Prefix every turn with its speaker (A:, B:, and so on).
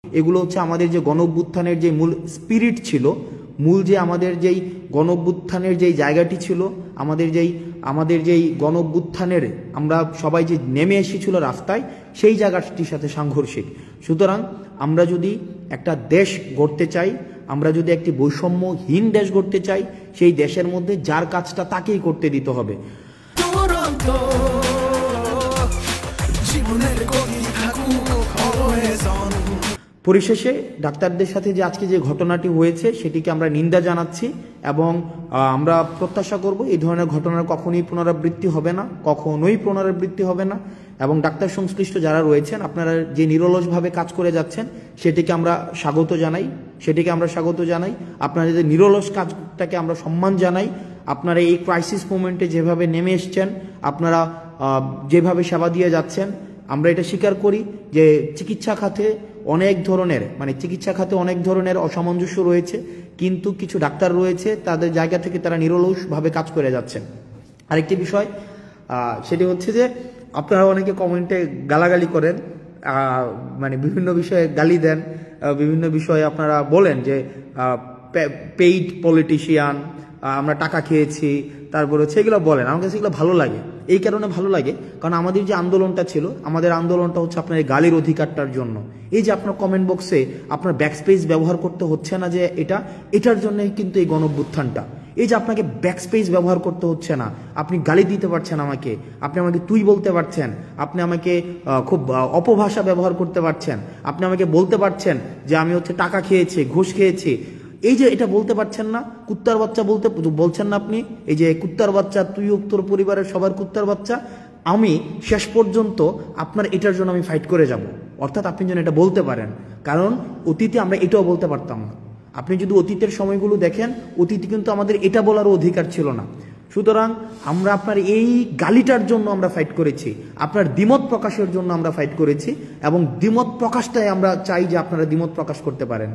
A: এগুলো হচ্ছে আমাদের যে গণ-অভ্যুত্থানের যে মূল স্পিরিট ছিল, মূল যে আমাদের যেই গণ-অভ্যুত্থানের যেই জায়গাটি ছিল, আমাদের যেই গণ-অভ্যুত্থানের আমরা সবাই যে নেমে এসেছিল রাস্তায়, সেই জায়গাটির সাথে সাংঘর্ষিক। সুতরাং আমরা যদি একটা দেশ গড়তে চাই, আমরা যদি একটি বৈষম্যহীন দেশ গড়তে চাই, সেই দেশের মধ্যে যার কাজটা তাকেই করতে দিতে হবে। পরিশেষে ডাক্তারদের সাথে যে আজকে যে ঘটনাটি হয়েছে সেটিকে আমরা নিন্দা জানাচ্ছি এবং আমরা প্রত্যাশা করব এই ধরনের ঘটনার কখনোই পুনরাবৃত্তি হবে না, কখনোই পুনরাবৃত্তি হবে না। এবং ডাক্তার সংশ্লিষ্ট যারা রয়েছেন, আপনারা যে নিরলসভাবে কাজ করে যাচ্ছেন সেটিকে আমরা স্বাগত জানাই। আপনারা যে নিরলস কাজটাকে আমরা সম্মান জানাই। আপনারা এই ক্রাইসিস মোমেন্টে যেভাবে নেমে এসছেন, আপনারা যেভাবে সেবা দিয়ে যাচ্ছেন, আমরা এটা স্বীকার করি যে চিকিৎসা খাতে অনেক ধরনের অসামঞ্জস্য রয়েছে, কিন্তু কিছু ডাক্তার রয়েছে তাদের জায়গা থেকে তারা নিরলসভাবে কাজ করে যাচ্ছেন। আরেকটি বিষয় সেটি হচ্ছে যে আপনারা অনেকে কমেন্টে গালাগালি করেন, বিভিন্ন বিষয়ে গালি দেন, বিভিন্ন বিষয়ে আপনারা বলেন যে পেইড পলিটিশিয়ান, আমরা টাকা খেয়েছি, তারপরে হচ্ছে এগুলো বলেন। আমার কাছে এগুলো ভালো লাগে, এই কারণে ভালো লাগে কারণ আমাদের যে আন্দোলনটা ছিল, আমাদের আন্দোলনটা হচ্ছে আপনার এই গালির অধিকারটার জন্য। এই যে আপনার কমেন্ট বক্সে আপনার ব্যাকস্পেস ব্যবহার করতে হচ্ছে না, যে এটার জন্যই কিন্তু এই গণঅভ্যুত্থানটা। এই যে আপনাকে ব্যাকস্পেস ব্যবহার করতে হচ্ছে না, আপনি গালি দিতে পারছেন আমাকে, আপনি আমাকে তুই বলতে পারছেন, আপনি আমাকে খুব অপভাষা ব্যবহার করতে পারছেন, আপনি আমাকে বলতে পারছেন যে আমি হচ্ছে টাকা খেয়েছি, ঘুষ খেয়েছি। এই যে এটা বলতে পারছেন না, কুত্তার বাচ্চা বলছেন না আপনি, এই যে কুত্তার বাচ্চা, তুই তোর পরিবারের সবার কুত্তার বাচ্চা, আমি শেষ পর্যন্ত আপনার এটার জন্য আমি ফাইট করে যাব। অর্থাৎ আপনি যেন এটা বলতে পারেন, কারণ অতীতে আমরা এটাও বলতে পারতাম না। আপনি যদি অতীতের সময়গুলো দেখেন, অতীতে কিন্তু আমাদের এটা বলারও অধিকার ছিল না। সুতরাং আমরা আপনার এই গালিটার জন্য আমরা ফাইট করেছি, আপনার দ্বিমত প্রকাশের জন্য আমরা ফাইট করেছি, এবং দ্বিমত প্রকাশটাই আমরা চাই যে আপনারা দ্বিমত প্রকাশ করতে পারেন।